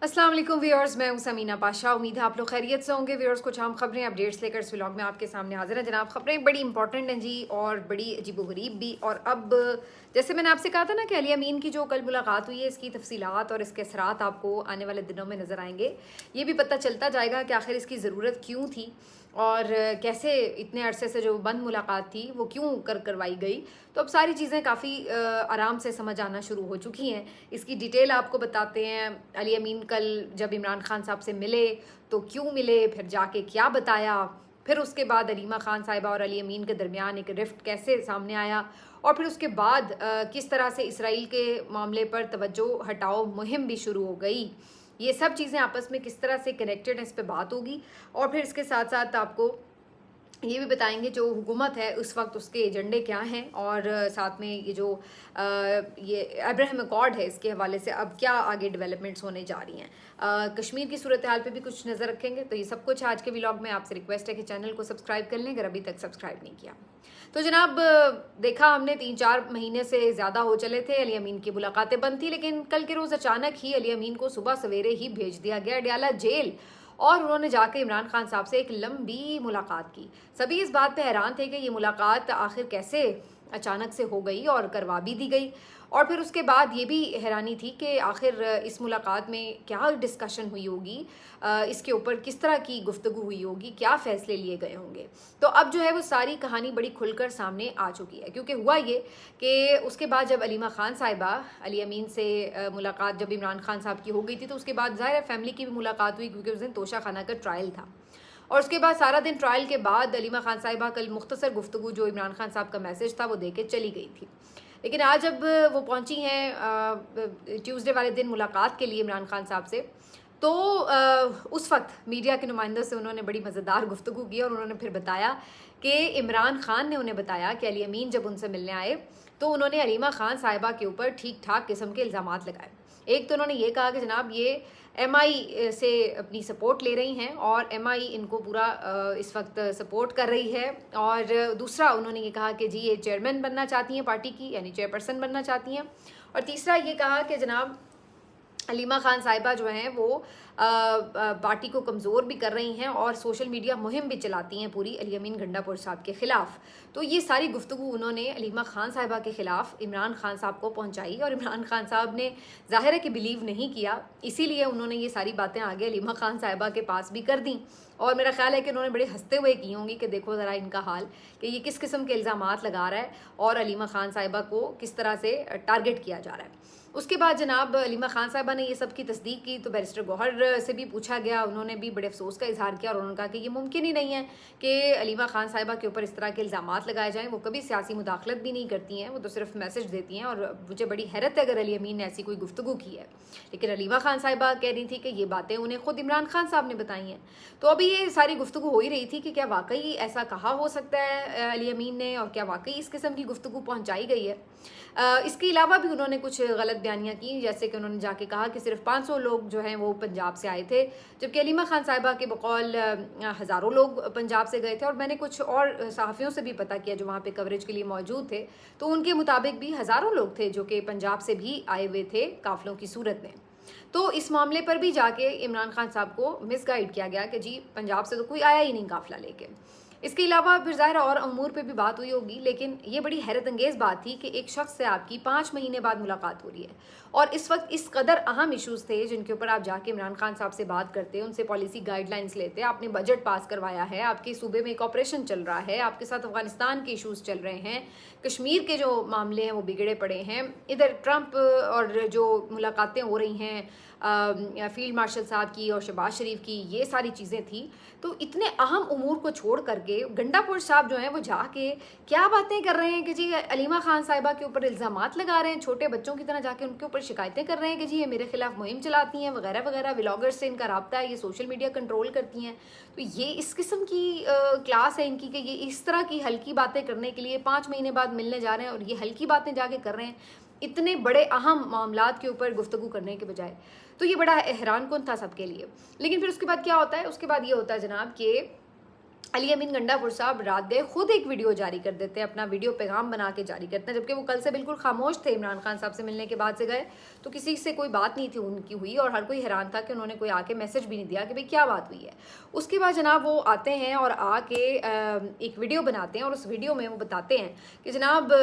अस्सलाम वालेकुम व्यूअर्स, मैं हूं समीना पाशा। उम्मीद है आप लोग खैरियत से होंगे। व्यूअर्स, कुछ आम खबरें अपडेट्स लेकर इस व्लॉग में आपके सामने हाजिर हैं। जनाब, खबरें बड़ी इंपॉर्टेंट हैं जी, और बड़ी अजीबोगरीब भी। और अब जैसे मैंने आपसे कहा था ना कि अली अमीन की जो कल मुलाकात हुई है, इसकी तफसीलात और इसके असरात आपको आने वाले दिनों में नज़र आएंगे। ये भी पता चलता जाएगा कि आखिर इसकी ज़रूरत क्यों थी और कैसे इतने अरसे से जो बंद मुलाकात थी वो क्यों करवाई गई। तो अब सारी चीज़ें काफ़ी आराम से समझ आना शुरू हो चुकी हैं। इसकी डिटेल आपको बताते हैं। अली अमीन कल जब इमरान खान साहब से मिले तो क्यों मिले, फिर जाके क्या बताया, फिर उसके बाद अलीमा खान साहिबा और अली अमीन के दरमियान एक रिफ्ट कैसे सामने आया, और फिर उसके बाद किस तरह से इसराइल के मामले पर तवज्जो हटाओ मुहिम भी शुरू हो गई। ये सब चीज़ें आपस में किस तरह से कनेक्टेड हैं, इस पर बात होगी। और फिर इसके साथ साथ आपको ये भी बताएंगे जो हुकूमत है उस वक्त उसके एजेंडे क्या हैं, और साथ में ये जो ये अब्राहम अकॉर्ड है इसके हवाले से अब क्या आगे डेवलपमेंट्स होने जा रही हैं। कश्मीर की सूरत हाल पे भी कुछ नज़र रखेंगे। तो ये सब कुछ आज के व्लॉग में। आपसे रिक्वेस्ट है कि चैनल को सब्सक्राइब कर लें अगर अभी तक सब्सक्राइब नहीं किया। तो जनाब, देखा हमने 3-4 महीने से ज़्यादा हो चले थे अली अमीन की मुलाकातें बंद थी, लेकिन कल के रोज़ अचानक ही अली अमीन को सुबह सवेरे ही भेज दिया गया अडयाला जेल, और उन्होंने जाकर इमरान खान साहब से एक लंबी मुलाकात की। सभी इस बात पे हैरान थे कि ये मुलाकात आखिर कैसे अचानक से हो गई और करवा भी दी गई। और फिर उसके बाद ये भी हैरानी थी कि आखिर इस मुलाकात में क्या डिस्कशन हुई होगी, इसके ऊपर किस तरह की गुफ्तगू हुई होगी, क्या फ़ैसले लिए गए होंगे। तो अब जो है वो सारी कहानी बड़ी खुलकर सामने आ चुकी है, क्योंकि हुआ ये कि उसके बाद जब अलीमा खान साहिबा अली अमीन से मुलाकात जब इमरान खान साहब की हो गई थी, तो उसके बाद ज़ाहिर है फैमिली की भी मुलाकात हुई, क्योंकि उस दिन तोशा खाना का ट्रायल था। और उसके बाद सारा दिन ट्रायल के बाद अलीमा खान साहिबा कल मुख्तसर गुफ्तगू जो इमरान खान साहब का मैसेज था वो दे के चली गई थी। लेकिन आज जब वो पहुंची हैं ट्यूसडे वाले दिन मुलाकात के लिए इमरान खान साहब से, तो उस वक्त मीडिया के नुमाइंदों से उन्होंने बड़ी मज़ेदार गुफ्तगू की, और उन्होंने फिर बताया कि इमरान खान ने उन्हें बताया कि अली अमीन जब उनसे मिलने आए तो उन्होंने अलीमा खान साहिबा के ऊपर ठीक ठाक किस्म के इल्ज़ामात लगाए। एक तो उन्होंने ये कहा कि जनाब ये एमआई से अपनी सपोर्ट ले रही हैं और एमआई इनको पूरा इस वक्त सपोर्ट कर रही है। और दूसरा उन्होंने ये कहा कि जी ये चेयरमैन बनना चाहती हैं पार्टी की, यानी चेयरपर्सन बनना चाहती हैं। और तीसरा ये कहा कि जनाब अलीमा खान साहिबा जो हैं वो पार्टी को कमज़ोर भी कर रही हैं और सोशल मीडिया मुहिम भी चलाती हैं पूरी अली अमीन गंडापुर साहब के ख़िलाफ़। तो ये सारी गुफ्तगू उन्होंने अलीमा खान साहिबा के ख़िलाफ़ इमरान खान साहब को पहुंचाई, और इमरान खान साहब ने ज़ाहिर है कि बिलीव नहीं किया, इसीलिए उन्होंने ये सारी बातें आगे अलीमा खान साहिबा के पास भी कर दी। और मेरा ख्याल है कि उन्होंने बड़े हंसते हुए की होंगी कि देखो ज़रा इनका हाल, कि ये किस किस्म के इल्ज़ामात लगा रहा है और अलीमा खान साहिबा को किस तरह से टारगेट किया जा रहा है। उसके बाद जनाब अलीमा खान साहिबा ने ये सब की तस्दीक की, तो बैरिस्टर गौहर से भी पूछा गया, उन्होंने भी बड़े अफसोस का इजहार किया, और उन्होंने कहा कि ये मुमकिन ही नहीं है कि अलीमा खान साहिबा के ऊपर इस तरह के इल्ज़ामात लगाए जाएँ। वो कभी सियासी मुदाखलत भी नहीं करती हैं, वो तो सिर्फ मैसेज देती हैं, और मुझे बड़ी हैरत है अगर अली अमीन ने ऐसी कोई गुफ्तगू की है। लेकिन अलीमा खान साहिबा कह रही थी कि ये बातें उन्हें खुद इमरान खान साहब ने बताई हैं। तो अभी ये सारी गुफ्तगू हो ही रही थी कि क्या वाकई ऐसा कहा हो सकता है अली अमीन ने, और क्या वाकई इस किस्म की गुफ्तगू पहुँचाई गई है। इसके अलावा भी उन्होंने कुछ गलत बयानियाँ की, जैसे कि उन्होंने जाके कहा कि सिर्फ 500 लोग जो हैं वो पंजाब से आए थे, जबकि अलीमा खान साहिबा के बकौल हज़ारों लोग पंजाब से गए थे। और मैंने कुछ और सहाफ़ियों से भी पता किया जो वहाँ पे कवरेज के लिए मौजूद थे, तो उनके मुताबिक भी हज़ारों लोग थे जो कि पंजाब से भी आए हुए थे काफ़िलों की सूरत में। तो इस मामले पर भी जाके इमरान खान साहब को मिसगाइड किया गया कि जी पंजाब से तो कोई आया ही नहीं काफ़िला लेके। इसके अलावा फिर ज़ाहिर और अमूर पे भी बात हुई होगी, लेकिन ये बड़ी हैरत अंगेज़ बात थी कि एक शख्स से आपकी 5 महीने बाद मुलाकात हो रही है, और इस वक्त इस कदर अहम इश्यूज़ थे जिनके ऊपर आप जाके इमरान खान साहब से बात करते, उनसे पॉलिसी गाइडलाइंस लेते, आपने बजट पास करवाया है, आपके सूबे में एक ऑपरेशन चल रहा है, आपके साथ अफगानिस्तान के इशूज़ चल रहे हैं, कश्मीर के जो मामले हैं वो बिगड़े पड़े हैं, इधर ट्रंप और जो मुलाकातें हो रही हैं फील्ड मार्शल साहब की और शहबाज शरीफ की, ये सारी चीज़ें थी। तो इतने अहम उमूर को छोड़ करके गंडापुर साहब जो हैं वो जाके क्या बातें कर रहे हैं कि जी अलीमा खान साहिबा के ऊपर इल्ज़ामात लगा रहे हैं, छोटे बच्चों की तरह जाके उनके ऊपर शिकायतें कर रहे हैं कि जी ये मेरे खिलाफ मुहिम चलाती हैं वगैरह वगैरह, व्लॉगर्स से इनका राब्ता है, ये सोशल मीडिया कंट्रोल करती हैं। तो ये इस किस्म की क्लास है इनकी कि ये इस तरह की हल्की बातें करने के लिए 5 महीने बाद मिलने जा रहे हैं, और ये हल्की बातें जाके कर रहे हैं इतने बड़े अहम मामलात के ऊपर गुफ्तगू करने के बजाय। तो ये बड़ा हैरान कुन था सबके लिए। लेकिन फिर उसके बाद क्या होता है, उसके बाद ये होता है जनाब कि अली अमीन गंडापुर साहब रात गए खुद एक वीडियो जारी कर देते हैं, अपना वीडियो पैगाम बना के जारी करते हैं, जबकि वो कल से बिल्कुल खामोश थे। इमरान खान साहब से मिलने के बाद से गए तो किसी से कोई बात नहीं थी उनकी हुई, और हर कोई हैरान था कि उन्होंने कोई आके मैसेज भी नहीं दिया कि भाई क्या बात हुई है। उसके बाद जनाब वो आते हैं और आके एक वीडियो बनाते हैं, और उस वीडियो में वो बताते हैं कि जनाब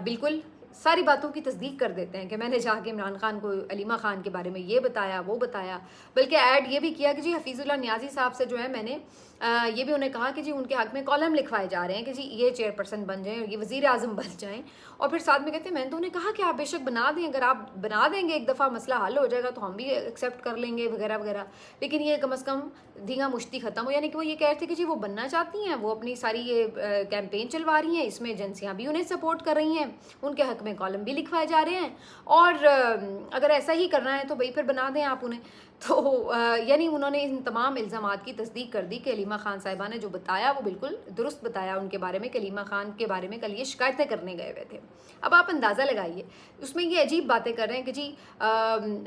बिल्कुल सारी बातों की तस्दीक कर देते हैं कि मैंने जाके इमरान खान को अलीमा खान के बारे में ये बताया वो बताया, बल्कि ऐड ये भी किया कि जी हफीज़ुल्लाह नियाज़ी साहब से जो है मैंने ये भी उन्हें कहा कि जी उनके हक में कॉलम लिखवाए जा रहे हैं कि जी ये चेयरपर्सन बन जाएं, ये वज़ीर आज़म बन जाएं। और फिर साथ में कहते हैं मैंने तो उन्हें कहा कि आप बेशक बना दें, अगर आप बना देंगे एक दफ़ा मसला हल हो जाएगा तो हम भी एक्सेप्ट कर लेंगे वगैरह वगैरह, लेकिन ये कम अज़ कम धींगा मुश्ती ख़त्म हो। यानी कि वो ये कह रहे थे कि जी वो बनना चाहती हैं, वो अपनी सारी ये कैंपेन चलवा रही हैं, इसमें एजेंसियाँ भी उन्हें सपोर्ट कर रही हैं, उनके हक में कॉलम भी लिखवाए जा रहे हैं, और अगर ऐसा ही करना है तो भाई फिर बना दें आप उन्हें। तो यानी उन्होंने इन तमाम इल्ज़ामात की तस्दीक कर दी कि अलीमा खान साहिबा ने जो बताया वो बिल्कुल दुरुस्त बताया उनके बारे में, कि अलीमा खान के बारे में कल ये शिकायतें करने गए हुए थे। अब आप अंदाज़ा लगाइए, उसमें ये अजीब बातें कर रहे हैं कि जी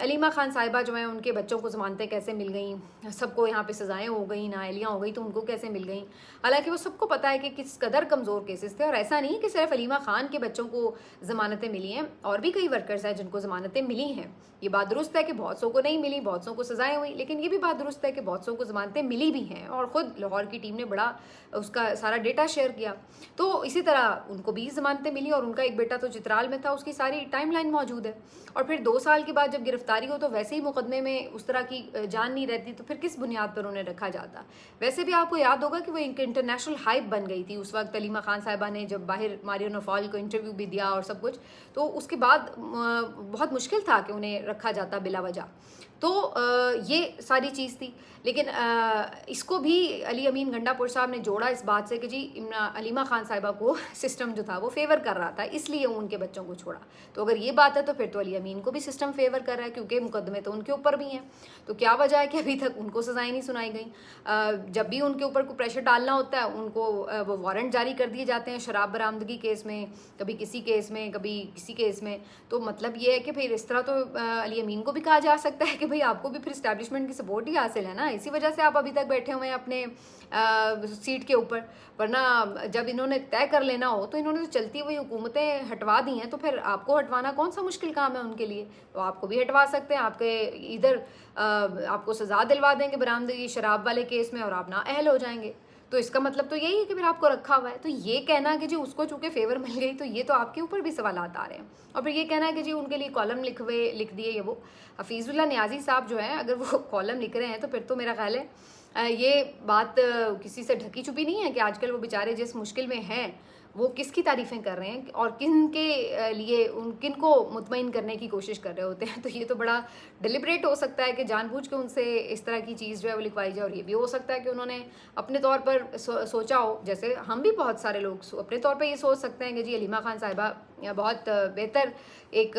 अलीमा खान साहिबा जो हैं उनके बच्चों को ज़मानतें कैसे मिल गई, सबको यहाँ पे सज़ाएँ हो गई, नाअहलियाँ हो गई, तो उनको कैसे मिल गई। हालांकि वो सबको पता है कि किस कदर कमज़ोर केसेस थे, और ऐसा नहीं कि सिर्फ अलीमा खान के बच्चों को ज़मानतें मिली हैं, और भी कई वर्कर्स हैं जिनको ज़मानतें मिली हैं। ये बात दुरुस्त है कि बहुत सौ को नहीं मिली, बहुत सौ को सजाएं हुई, लेकिन ये भी बात दुरुस्त है कि बहुत सौ को ज़मानतें मिली भी हैं, और ख़ुद लाहौर की टीम ने बड़ा उसका सारा डेटा शेयर किया। तो इसी तरह उनको भी ज़मानतें मिली, और उनका एक बेटा तो चित्राल में था, उसकी सारी टाइमलाइन मौजूद है। और फिर 2 साल के बाद जब गिरफ्तारी हो तो वैसे ही मुकदमे में उस तरह की जान नहीं रहती, तो फिर किस बुनियाद पर उन्हें रखा जाता। वैसे भी आपको याद होगा कि वो एक इंटरनेशनल हाइप बन गई थी उस वक्त, अलीमा खान साहिबा ने जब बाहर मारियो नौफाल को इंटरव्यू भी दिया और सब कुछ, तो उसके बाद बहुत मुश्किल था कि उन्हें रखा जाता बिला वजह। तो ये सारी चीज़ थी, लेकिन इसको भी अली अमीन गंडापुर साहब ने जोड़ा इस बात से कि जी अलीमा खान साहिबा को सिस्टम जो था वो फेवर कर रहा था, इसलिए उनके बच्चों को छोड़ा। तो अगर ये बात है तो फिर तो अली अमीन को भी सिस्टम फेवर कर रहा है, क्योंकि मुकदमे तो उनके ऊपर भी हैं। तो क्या वजह है कि अभी तक उनको सज़ाएं नहीं सुनाई गई। जब भी उनके ऊपर कोई प्रेशर डालना होता है उनको वो वारंट जारी कर दिए जाते हैं, शराब बरामदगी केस में, कभी किसी केस में, कभी किसी केस में। तो मतलब ये है कि फिर इस तरह तो अली अमीन को भी कहा जा सकता है कि भाई आपको भी फिर इस्टेब्लिशमेंट की सपोर्ट ही हासिल है ना, इसी वजह से आप अभी तक बैठे हुए हैं अपने सीट के ऊपर। वरना जब इन्होंने तय कर लेना हो तो इन्होंने तो चलती हुई हुकूमतें हटवा दी हैं, तो फिर आपको हटवाना कौन सा मुश्किल काम है उनके लिए। तो आपको भी हटवा सकते हैं, आपके इधर आपको सज़ा दिलवा देंगे बरामदगी शराब वाले केस में, और आप ना अहल हो जाएंगे। तो इसका मतलब तो यही है कि फिर आपको रखा हुआ है। तो ये कहना कि जी उसको चूँकि फेवर मिल गई, तो ये तो आपके ऊपर भी सवालात आ रहे हैं। और फिर ये कहना है कि जी उनके लिए कॉलम लिख दिए ये वो। हफीज़ुल्लाह नियाज़ी साहब जो हैं, अगर वो कॉलम लिख रहे हैं तो फिर तो मेरा ख्याल है ये बात किसी से ढकी छुपी नहीं है कि आजकल वो बेचारे जिस मुश्किल में हैं वो किसकी तारीफ़ें कर रहे हैं और किन के लिए किन को मुतमईन करने की कोशिश कर रहे होते हैं। तो ये तो बड़ा डिलिब्रेट हो सकता है कि जानबूझ के उनसे इस तरह की चीज़ जो है वो लिखवाई जाए, और ये भी हो सकता है कि उन्होंने अपने तौर पर सोचा हो, जैसे हम भी बहुत सारे लोग अपने तौर पर ये सोच सकते हैं कि जी अलीमा खान साहिबा बहुत बेहतर एक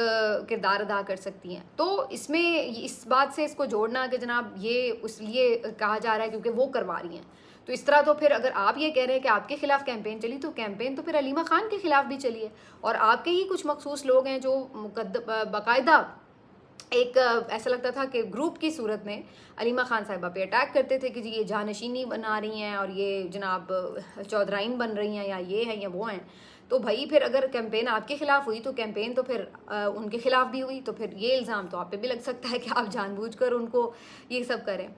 किरदार अदा कर सकती हैं। तो इसमें इस बात से इसको जोड़ना कि जनाब ये इसलिए कहा जा रहा है क्योंकि वो करवा रही हैं, तो इस तरह तो फिर अगर आप ये कह रहे हैं कि आपके खिलाफ कैंपेन चली, तो कैंपेन तो फिर अलीमा खान के खिलाफ भी चली है, और आपके ही कुछ मखसूस लोग हैं जो बाकायदा एक ऐसा लगता था कि ग्रुप की सूरत में अलीमा खान साहिबा पे अटैक करते थे कि जी ये जानशीनी बना रही हैं और ये जनाब चौधराइन बन रही हैं, या ये हैं या वो हैं। तो भाई फिर अगर कैंपेन आपके खिलाफ हुई तो कैंपेन तो फिर उनके खिलाफ भी हुई, तो फिर ये इल्ज़ाम तो आप पे भी लग सकता है कि आप जानबूझकर उनको ये सब करें।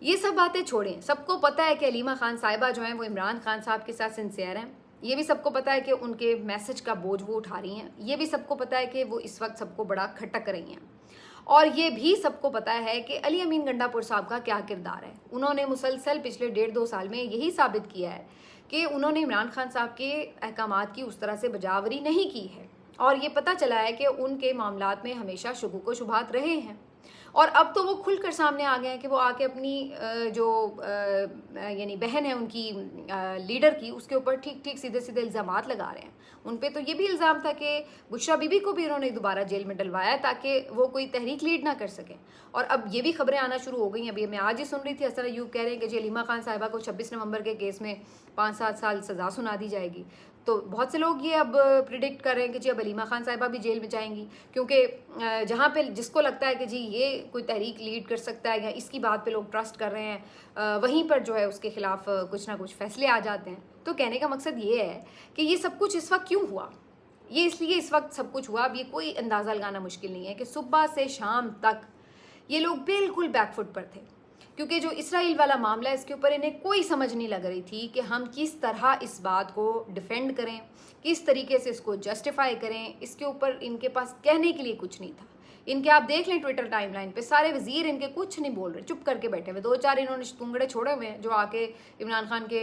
ये सब बातें छोड़ें, सबको पता है कि अलीमा खान साहिबा जो हैं वो इमरान खान साहब के साथ सिंसियर हैं। ये भी सबको पता है कि उनके मैसेज का बोझ वो उठा रही हैं। ये भी सबको पता है कि वो इस वक्त सबको बड़ा खटक रही हैं। और ये भी सबको पता है कि अली अमीन गंडापुर साहब का क्या किरदार है। उन्होंने मुसलसल पिछले 1.5-2 साल में यही साबित किया है कि उन्होंने इमरान खान साहब के अहकामात की उस तरह से बजावरी नहीं की है, और ये पता चला है कि उनके मामलात में हमेशा शुगुक व शुबहात रहे हैं। और अब तो वो खुलकर सामने आ गए हैं कि वो आके अपनी जो यानी बहन है उनकी लीडर की, उसके ऊपर ठीक ठीक सीधे सीधे इल्ज़ामात लगा रहे हैं। उन पे तो ये भी इल्ज़ाम था कि बुशरा बीबी को भी उन्होंने दोबारा जेल में डलवाया ताकि वो कोई तहरीक लीड ना कर सकें। और अब ये भी खबरें आना शुरू हो गई हैं। अभी मैं आज ही सुन रही थी, हसन अयूब कह रहे हैं कि जी अलीमा खान साहिबा को 26 नवंबर के केस में 5-7 साल सज़ा सुना दी जाएगी। तो बहुत से लोग ये अब प्रिडिक्ट कर रहे हैं कि जी अब अलीमा खान साहिबा भी जेल में जाएंगी, क्योंकि जहाँ पे जिसको लगता है कि जी ये कोई तहरीक लीड कर सकता है या इसकी बात पे लोग ट्रस्ट कर रहे हैं, वहीं पर जो है उसके खिलाफ कुछ ना कुछ फैसले आ जाते हैं। तो कहने का मकसद ये है कि ये सब कुछ इस वक्त क्यों हुआ, ये इसलिए इस वक्त सब कुछ हुआ। अब ये कोई अंदाज़ा लगाना मुश्किल नहीं है कि सुबह से शाम तक ये लोग बिल्कुल बैकफुट पर थे, क्योंकि जो इसराइल वाला मामला है इसके ऊपर इन्हें कोई समझ नहीं लग रही थी कि हम किस तरह इस बात को डिफेंड करें, किस तरीके से इसको जस्टिफाई करें। इसके ऊपर इनके पास कहने के लिए कुछ नहीं था। इनके आप देख लें ट्विटर टाइमलाइन पे सारे वजीर इनके कुछ नहीं बोल रहे, चुप करके बैठे हुए। 2-4 इन्होंने तुंगड़े छोड़े हुए हैं जो आके इमरान खान के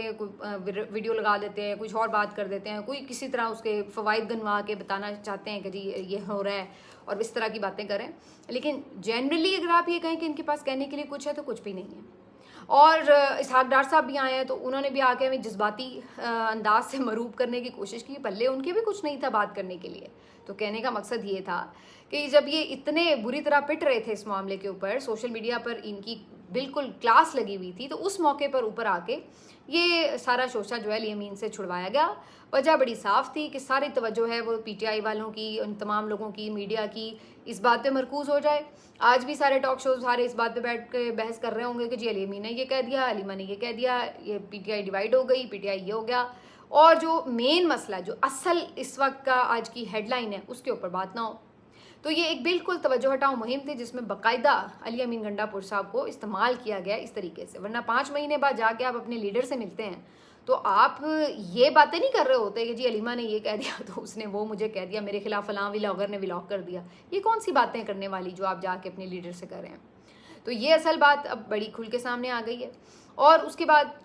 वीडियो लगा देते हैं, कुछ और बात कर देते हैं, कोई किसी तरह उसके फ़वाइद गनवा के बताना चाहते हैं कि जी ये हो रहा है और इस तरह की बातें करें। लेकिन जनरली अगर आप ये कहें कि इनके पास कहने के लिए कुछ है तो कुछ भी नहीं है। और इसहाक डार साहब भी आए हैं तो उन्होंने भी आके हमें जज्बाती अंदाज से मरूब करने की कोशिश की, पल्ले उनके भी कुछ नहीं था बात करने के लिए। तो कहने का मकसद ये था कि जब ये इतने बुरी तरह पिट रहे थे इस मामले के ऊपर, सोशल मीडिया पर इनकी बिल्कुल क्लास लगी हुई थी, तो उस मौके पर ऊपर आके ये सारा शोशा जो है अली से छुड़वाया गया। वजह बड़ी साफ़ थी कि सारी तवज्जो है वो PTI वालों की, उन तमाम लोगों की, मीडिया की इस बात पे मरकूज़ हो जाए। आज भी सारे टॉक शोज सारे इस बात पे बैठ के बहस कर रहे होंगे कि जी अली अमीन ने ये कह दिया, अलीमा ने ये कह दिया, ये PTI डिवाइड हो गई, PTI ये हो गया। और जो मेन मसला, जो असल इस वक्त का आज की हेडलाइन है, उसके ऊपर बात ना हो। तो ये एक बिल्कुल तवज्जो हटाओ मुहिम थी जिसमें बाकायदा अली अमीन गंडापुर साहब को इस्तेमाल किया गया इस तरीके से। वरना 5 महीने बाद जाके आप अपने लीडर से मिलते हैं तो आप ये बातें नहीं कर रहे होते कि जी अलीमा ने ये कह दिया तो उसने वो मुझे कह दिया, मेरे खिलाफ फलां व्लॉगर ने व्लॉग कर दिया। ये कौन सी बातें करने वाली जो आप जाके अपने लीडर से कर रहे हैं। तो ये असल बात अब बड़ी खुल के सामने आ गई है। और उसके बाद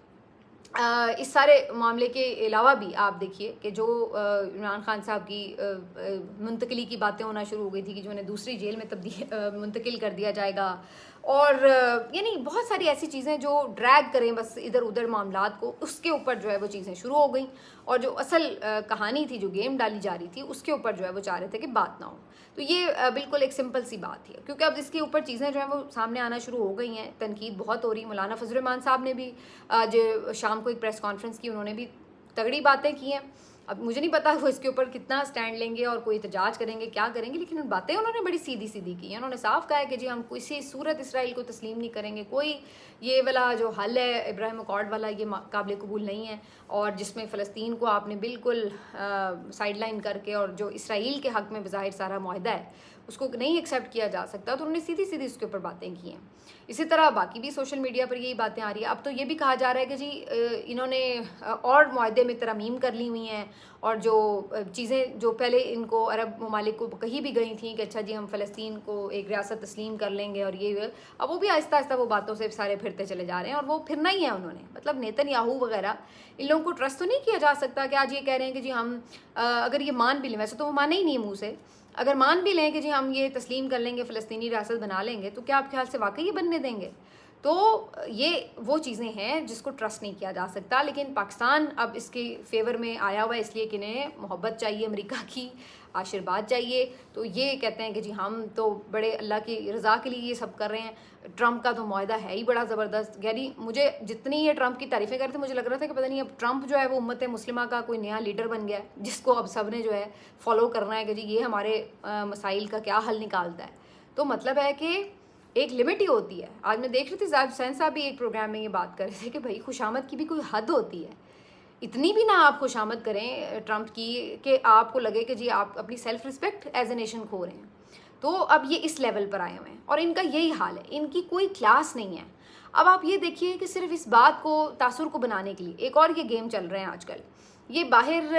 इस सारे मामले के अलावा भी आप देखिए कि जो इमरान खान साहब की मुंतकिली की बातें होना शुरू हो गई थी कि जो उन्हें दूसरी जेल में मुंतकिल कर दिया जाएगा, और यानी बहुत सारी ऐसी चीज़ें जो ड्रैग करें बस इधर उधर मामलात को, उसके ऊपर जो है वो चीज़ें शुरू हो गई। और जो असल कहानी थी, जो गेम डाली जा रही थी, उसके ऊपर जो है वो चाह रहे थे कि बात ना हो। तो ये बिल्कुल एक सिंपल सी बात है, क्योंकि अब इसके ऊपर चीज़ें जो हैं वो सामने आना शुरू हो गई हैं, तनकीद बहुत हो रही। मौलाना फजल रहमान साहब ने भी आज शाम को एक प्रेस कॉन्फ्रेंस की, उन्होंने भी तगड़ी बातें की हैं। अब मुझे नहीं पता वो इसके ऊपर कितना स्टैंड लेंगे और कोई एहतजाज करेंगे, क्या करेंगे, लेकिन उन बातें उन्होंने बड़ी सीधी सीधी की हैं। उन्होंने साफ कहा है कि जी हम किसी सूरत इसराइल को तस्लीम नहीं करेंगे, कोई ये वाला जो हल है इब्राहिम अकॉर्ड वाला, ये काबिल कबूल नहीं है, और जिसमें फ़लस्तीन को आपने बिल्कुल साइडलाइन करके और जो इसराइल के हक़ में बज़ाहिर सारा मुआहदा है उसको नहीं एक्सेप्ट किया जा सकता। तो उन्होंने सीधी सीधी उसके ऊपर बातें की हैं। इसी तरह बाकी भी सोशल मीडिया पर यही बातें आ रही है। अब तो ये भी कहा जा रहा है कि जी इन्होंने और मुआहदे में तरमीम कर ली हुई हैं, और जो चीज़ें जो पहले इनको अरब ममालिक को कही भी गई थी कि अच्छा जी हम फ़लस्तीन को एक रियासत तस्लीम कर लेंगे, और ये अब वो भी आहिस्ता आहिस्ता वो बातों से सारे फिरते चले जा रहे हैं। और वो फिरना ही है उन्होंने, मतलब नेतन्याहू वगैरह, इन लोगों को ट्रस्ट तो नहीं किया जा सकता कि आज ये कह रहे हैं कि जी हम अगर ये मान भी लें, वैसे तो वो माने ही नहीं मुँह से, अगर मान भी लें कि जी हम ये तस्लीम कर लेंगे, फ़लस्तीनी रियासत बना लेंगे, तो क्या आप ख्याल से वाकई ये बनने देंगे? तो ये वो चीज़ें हैं जिसको ट्रस्ट नहीं किया जा सकता। लेकिन पाकिस्तान अब इसके फेवर में आया हुआ है, इसलिए कि इन्हें मोहब्बत चाहिए, अमेरिका की आशीर्वाद चाहिए। तो ये कहते हैं कि जी हम तो बड़े अल्लाह की रज़ा के लिए ये सब कर रहे हैं। ट्रंप का तो मुआहदा है ही बड़ा ज़बरदस्त। यानी मुझे जितनी ये ट्रंप की तारीफ़ें कर रहे थे, मुझे लग रहा था कि पता नहीं अब ट्रंप जो है वो उम्मत मुस्लिमा का कोई नया लीडर बन गया है, जिसको अब सब ने जो है फॉलो करना है कि जी ये हमारे मसाइल का क्या हल निकालता है। तो मतलब है कि एक लिमिट ही होती है। आज मैं देख रही थी जाहिद हुसैन साहब भी एक प्रोग्राम में ये बात कर रहे थे कि भाई खुशामद की भी कोई हद होती है। इतनी भी ना आप खुशामद करें ट्रंप की कि आपको लगे कि जी आप अपनी self respect as a nation खो रहे हैं। तो अब ये इस लेवल पर आए हुए हैं और इनका यही हाल है, इनकी कोई क्लास नहीं है। अब आप ये देखिए कि सिर्फ इस बात को तासुर को बनाने के लिए एक और ये गेम चल रहे हैं आजकल। ये बाहर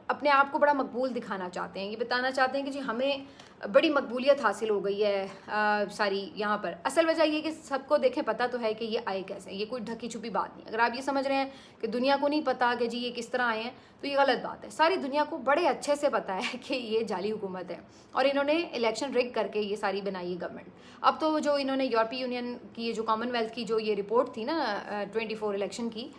अपने आप को बड़ा मकबूल दिखाना चाहते हैं, ये बताना चाहते हैं कि जी हमें बड़ी मकबूलियत हासिल हो गई है सारी यहाँ पर। असल वजह ये कि सबको देखें पता तो है कि ये आए कैसे, ये कोई ढकी छुपी बात नहीं। अगर आप ये समझ रहे हैं कि दुनिया को नहीं पता कि जी ये किस तरह आए हैं, तो ये गलत बात है। सारी दुनिया को बड़े अच्छे से पता है कि ये जाली हुकूमत है और इन्होंने इलेक्शन रिग करके ये सारी बनाई है गवर्नमेंट। अब तो जो इन्होंने यूरोपीय यूनियन की जो कॉमनवेल्थ की जो ये रिपोर्ट थी ना 24 इलेक्शन की,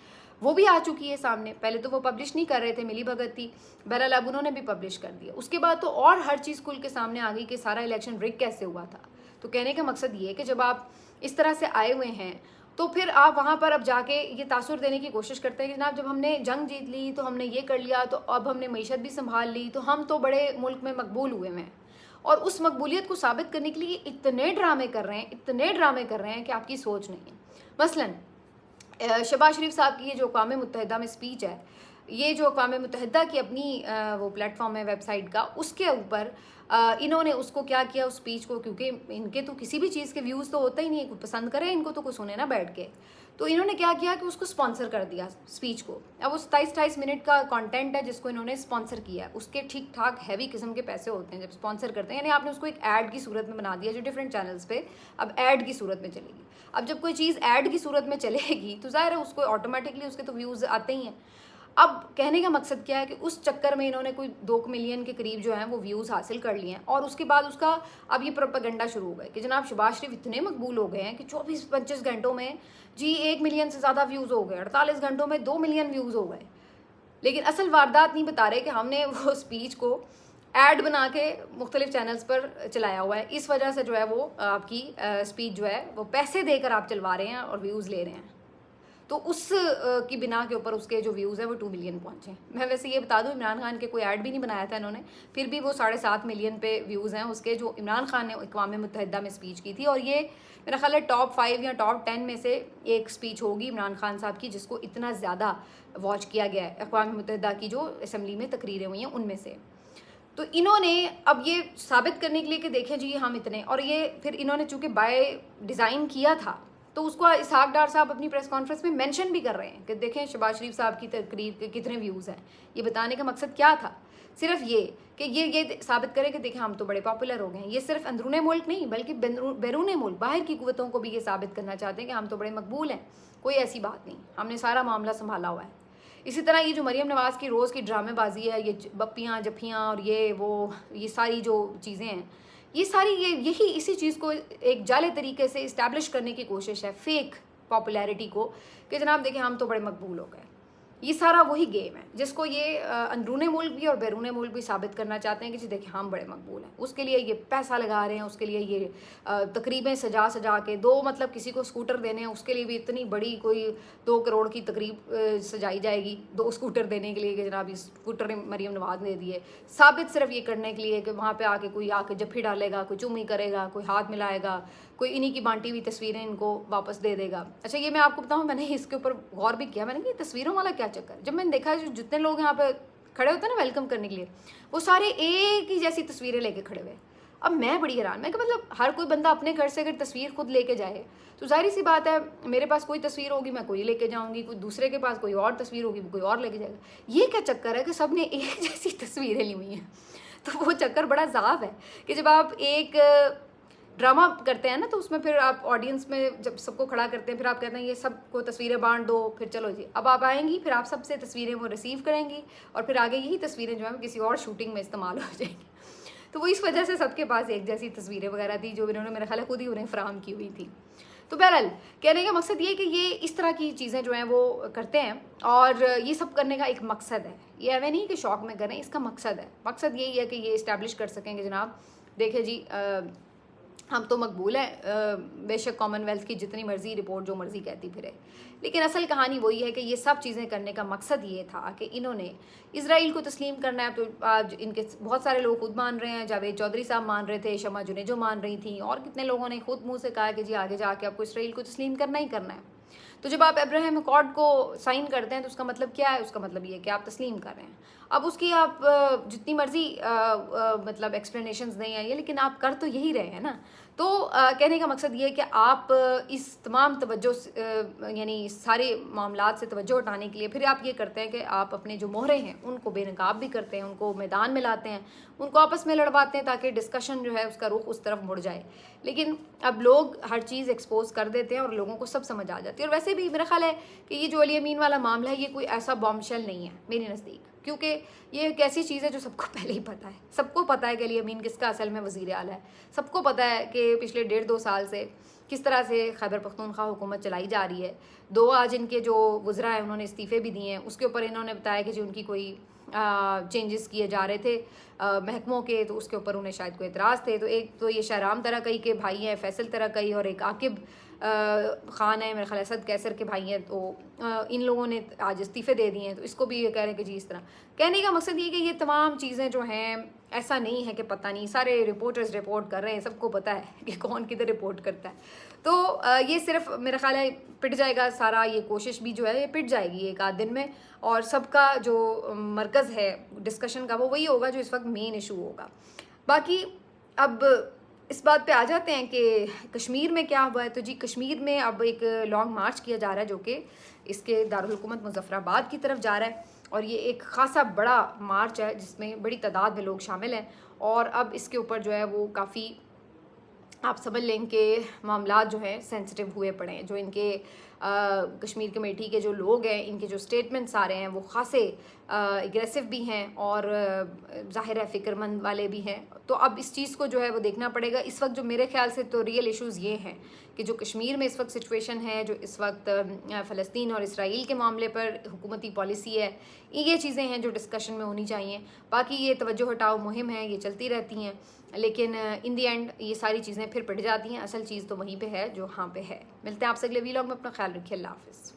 वो भी आ चुकी है सामने। पहले तो वो पब्लिश नहीं कर रहे थे, मिली भगत थी, बहरहाल अब उन्होंने भी पब्लिश कर दिया। उसके बाद तो और हर चीज़ खुल के सामने आ गई कि सारा इलेक्शन रिग कैसे हुआ था। तो कहने का मकसद ये है कि जब आप इस तरह से आए हुए हैं तो फिर आप वहाँ पर अब जाके ये तासुर देने की कोशिश करते हैं कि जनाब जब हमने जंग जीत ली तो हमने ये कर लिया, तो अब हमने मईशत भी संभाल ली, तो हम तो बड़े मुल्क में मकबूल हुए हैं। और उस मकबूलियत को साबित करने के लिए इतने ड्रामे कर रहे हैं, इतने ड्रामे कर रहे हैं कि आपकी सोच नहीं है। मसलन शहबाज शरीफ साहब की ये जो अक़वाम मुत्तहिदा में स्पीच है, ये जो अक़वाम मुत्तहिदा की अपनी वो प्लेटफॉर्म है वेबसाइट का, उसके ऊपर इन्होंने उसको क्या किया उस स्पीच को, क्योंकि इनके तो किसी भी चीज़ के व्यूज़ तो होता ही नहीं है, कोई पसंद करे इनको तो कोई सुने ना बैठ के, तो इन्होंने क्या किया कि उसको स्पॉन्सर कर दिया स्पीच को। अब वो 27-28 मिनट का कंटेंट है जिसको इन्होंने स्पॉन्सर किया है, उसके ठीक ठाक हैवी किस्म के पैसे होते हैं जब स्पॉन्सर करते हैं, यानी आपने उसको एक ऐड की सूरत में बना दिया जो डिफरेंट चैनल्स पे अब ऐड की सूरत में चलेगी। अब जब कोई चीज़ ऐड की सूरत में चलेगी तो ज़ाहिर है उसको ऑटोमेटिकली उसके तो व्यूज़ आते ही हैं। अब कहने का मकसद क्या है कि उस चक्कर में इन्होंने कोई 2 मिलियन के करीब जो हैं वो व्यूज़ हासिल कर लिए हैं, और उसके बाद उसका अब ये प्रोपेगेंडा शुरू हो गया कि जनाब शहबाज शरीफ इतने मकबूल हो गए हैं कि 24-25 घंटों में जी 1 मिलियन से ज़्यादा व्यूज़ हो गए, 48 घंटों में 2 मिलियन व्यूज़ हो गए। लेकिन असल वारदात नहीं बता रहे कि हमने वो स्पीच को ऐड बना के मुख्तलिफ चैनल्स पर चलाया हुआ है, इस वजह से जो है वो आपकी स्पीच जो है वो पैसे देकर आप चलवा रहे हैं और व्यूज़ ले रहे हैं, तो उस की बिना के ऊपर उसके जो व्यूज़ है वो 2 मिलियन पहुंचे। मैं वैसे ये बता दूं इमरान खान के कोई ऐड भी नहीं बनाया था इन्होंने, फिर भी वो 7.5 मिलियन पे व्यूज़ हैं उसके, जो इमरान खान ने अक़वाम मुत्तहिदा में स्पीच की थी। और ये मेरा ख्याल है टॉप 5 या टॉप 10 में से एक स्पीच होगी इमरान खान साहब की जिसको इतना ज़्यादा वॉच किया गया है अक़वाम मुत्तहिदा की जो असम्बली में तकरीरें हुई हैं उनमें से। तो इन्होंने अब ये साबित करने के लिए कि देखें जी हम इतने, और ये फिर इन्होंने चूँकि बाय डिज़ाइन किया था तो उसको इसहाक डार साहब अपनी प्रेस कॉन्फ्रेंस में मेंशन भी कर रहे हैं कि देखें शहबाज शरीफ साहब की तकरीर के कितने व्यूज़ हैं। ये बताने का मकसद क्या था, सिर्फ ये कि ये साबित करें कि देखें हम तो बड़े पॉपुलर हो गए हैं। ये सिर्फ अंदरूनी मुल्क नहीं बल्कि बैरून मुल्क बाहर की कुव्वतों को भी ये साबित करना चाहते हैं कि हम तो बड़े मकबूल हैं। कोई ऐसी बात नहीं, हमने सारा मामला संभाला हुआ है। इसी तरह ये जो मरीम नवाज़ की रोज़ की ड्रामेबाजी है, ये बप्पियाँ जफ्फियाँ और ये सारी जो चीज़ें हैं, ये सारी यही इसी चीज़ को एक जाले तरीके से इस्टेब्लिश करने की कोशिश है, फेक पॉपुलैरिटी को, कि जनाब देखिए हम तो बड़े मकबूल हो गए। ये सारा वही गेम है जिसको ये अंदरूनी मुल्क भी और बैरून मुल्क भी साबित करना चाहते हैं कि जी देखिए हम बड़े मकबूल हैं। उसके लिए ये पैसा लगा रहे हैं, उसके लिए ये तकरीबें सजा सजा के मतलब किसी को स्कूटर देने हैं उसके लिए भी इतनी बड़ी कोई 2 करोड़ की तकरीब सजाई जाएगी 2 स्कूटर देने के लिए कि जनाब इस स्कूटर मरीम नवाज ने दिए, साबित सिर्फ ये करने के लिए कि वहाँ पर आके कोई आके जफ्फी डालेगा, कोई चुम्मी करेगा, कोई हाथ मिलाएगा, कोई इन्हीं की बांटी हुई तस्वीरें इनको वापस दे देगा। अच्छा ये मैं आपको बताऊँ, मैंने इसके ऊपर गौर भी किया, मैंने कहा तस्वीरों वाला क्या चक्कर। जब मैंने देखा जो जितने लोग यहाँ पे खड़े होते हैं ना वेलकम करने के लिए, वो सारे एक ही जैसी तस्वीरें लेके खड़े हुए। अब मैं बड़ी हैरान, मैं कि मतलब हर कोई बंदा अपने घर से अगर तस्वीर खुद लेके जाए तो जाहिर सी बात है मेरे पास कोई तस्वीर होगी मैं कोई लेके जाऊँगी, कोई दूसरे के पास कोई और तस्वीर होगी कोई और लेके जाएगा। ये क्या चक्कर है कि सब ने एक जैसी तस्वीरें ली हुई हैं। तो वो चक्कर बड़ा ज़ाफ है कि जब आप एक ड्रामा करते हैं ना तो उसमें फिर आप ऑडियंस में जब सबको खड़ा करते हैं फिर आप कहते हैं ये सबको तस्वीरें बांट दो, फिर चलो जी अब आप आएंगी, फिर आप सबसे तस्वीरें वो रिसीव करेंगी और फिर आगे यही तस्वीरें जो है किसी और शूटिंग में इस्तेमाल हो जाएंगी। तो वो इस वजह से सबके पास एक जैसी तस्वीरें वगैरह थी जो इन्होंने मेरा ख्याल है खुद ही उन्हें फराहम की हुई थी। तो बहरहाल कहने का मकसद ये कि ये इस तरह की चीज़ें जो हैं वो करते हैं और ये सब करने का एक मकसद है, ये हमें नहीं कि शौक में करें, इसका मकसद है। मकसद यही है कि ये इस्टेब्लिश कर सकेंगे जनाब देखिए जी हम तो मकबूल हैं, बेशक कॉमनवेल्थ की जितनी मर्जी रिपोर्ट जो मर्जी कहती फिरे, लेकिन असल कहानी वही है कि ये सब चीज़ें करने का मकसद ये था कि इन्होंने इसराइल को तस्लीम करना है। तो आज इनके बहुत सारे लोग खुद मान रहे हैं, जावेद चौधरी साहब मान रहे थे, शमा जुनेजो मान रही थी और कितने लोगों ने खुद मुँह से कहा कि जी आगे जाके आपको इसराइल को तस्लीम करना ही करना है। तो जब आप अब्राहम अकॉर्ड को साइन करते हैं तो उसका मतलब क्या है, उसका मतलब ये है कि आप तस्लीम कर रहे हैं। अब उसकी आप जितनी मर्जी मतलब एक्सप्लेनेशंस दें या ये, लेकिन आप कर तो यही रहे हैं ना। तो कहने का मकसद ये है कि आप इस तमाम तवज्जो यानी सारे मामलात से तवज्जो हटाने के लिए फिर आप ये करते हैं कि आप अपने जो मोहरे हैं उनको बेनकाब भी करते हैं, उनको मैदान में लाते हैं, उनको आपस में लड़वाते हैं ताकि डिस्कशन जो है उसका रुख उस तरफ मुड़ जाए। लेकिन अब लोग हर चीज़ एक्सपोज कर देते हैं और लोगों को सब समझ आ जाती है। और वैसे भी मेरा ख्याल है कि ये जो अली अमीन वाला मामला है ये कोई ऐसा बॉम्बशेल नहीं है मेरे नज़दीक, क्योंकि ये एक ऐसी चीज़ है जो सबको पहले ही पता है। सबको पता है कि अली अमीन किसका असल में वज़ीर आला है, सबको पता है कि पिछले 1.5-2 साल से किस तरह से खैबर पख्तूनख्वा हुकूमत चलाई जा रही है। 2 आज इनके जो वज़रा हैं उन्होंने इस्तीफ़े भी दिए हैं, उसके ऊपर इन्होंने बताया कि जो उनकी कोई चेंजेस किए जा रहे थे महकमों के, तो उसके ऊपर उन्हें शायद कोई एतराज़ थे। तो एक तो ये शहराम तरक़ई के भाई हैं, फैसल तरक़ई, और एक आकिब ख़ान है, मेरे ख्याल असद कैसर के भाई हैं। तो इन लोगों ने आज इस्तीफ़े दे दिए हैं। तो इसको भी ये कह रहे हैं कि जी इस तरह, कहने का मकसद ये कि ये तमाम चीज़ें जो हैं, ऐसा नहीं है कि पता नहीं, सारे रिपोर्टर्स रिपोर्ट कर रहे हैं, सबको पता है कि कौन किधर रिपोर्ट करता है। तो ये सिर्फ मेरा ख्याल है पिट जाएगा सारा, ये कोशिश भी जो है ये पिट जाएगी एक आध दिन में, और सबका जो मरकज़ है डिस्कशन का वो वही होगा जो इस वक्त मेन इशू होगा। बाकी अब इस बात पे आ जाते हैं कि कश्मीर में क्या हुआ है। तो जी कश्मीर में अब एक लॉन्ग मार्च किया जा रहा है जो कि इसके दारुल हुकूमत मुज़फ़्फ़राबाद की तरफ जा रहा है, और ये एक ख़ासा बड़ा मार्च है जिसमें बड़ी तादाद में लोग शामिल हैं। और अब इसके ऊपर जो है वो काफ़ी आप समझ लें कि मामलात जो हैं सेंसिटिव हुए पड़े हैं। जो इनके कश्मीर कमेटी के जो लोग हैं, इनके जो स्टेटमेंट्स आ रहे हैं वो ख़ासे एग्रेसिव भी हैं और ज़ाहिर है फ़िक्रमंद वाले भी हैं। तो अब इस चीज़ को जो है वो देखना पड़ेगा। इस वक्त जो मेरे ख्याल से तो रियल इश्यूज़ ये हैं कि जो कश्मीर में इस वक्त सिचुएशन है, जो इस वक्त फ़लस्तीन और इसराइल के मामले पर हुकूमती पॉलिसी है, ये चीज़ें हैं जो डिस्कशन में होनी चाहिए। बाकी ये तवज्जो हटाओ मुहिम है, ये चलती रहती हैं, लेकिन इन दी एंड ये सारी चीज़ें फिर पिट जाती हैं। असल चीज़ तो वहीं पे है जो हाँ पे है। मिलते हैं आपसे अगले वीलॉग में। अपना ख्याल रखिए। अल्लाह हाफ़िज़।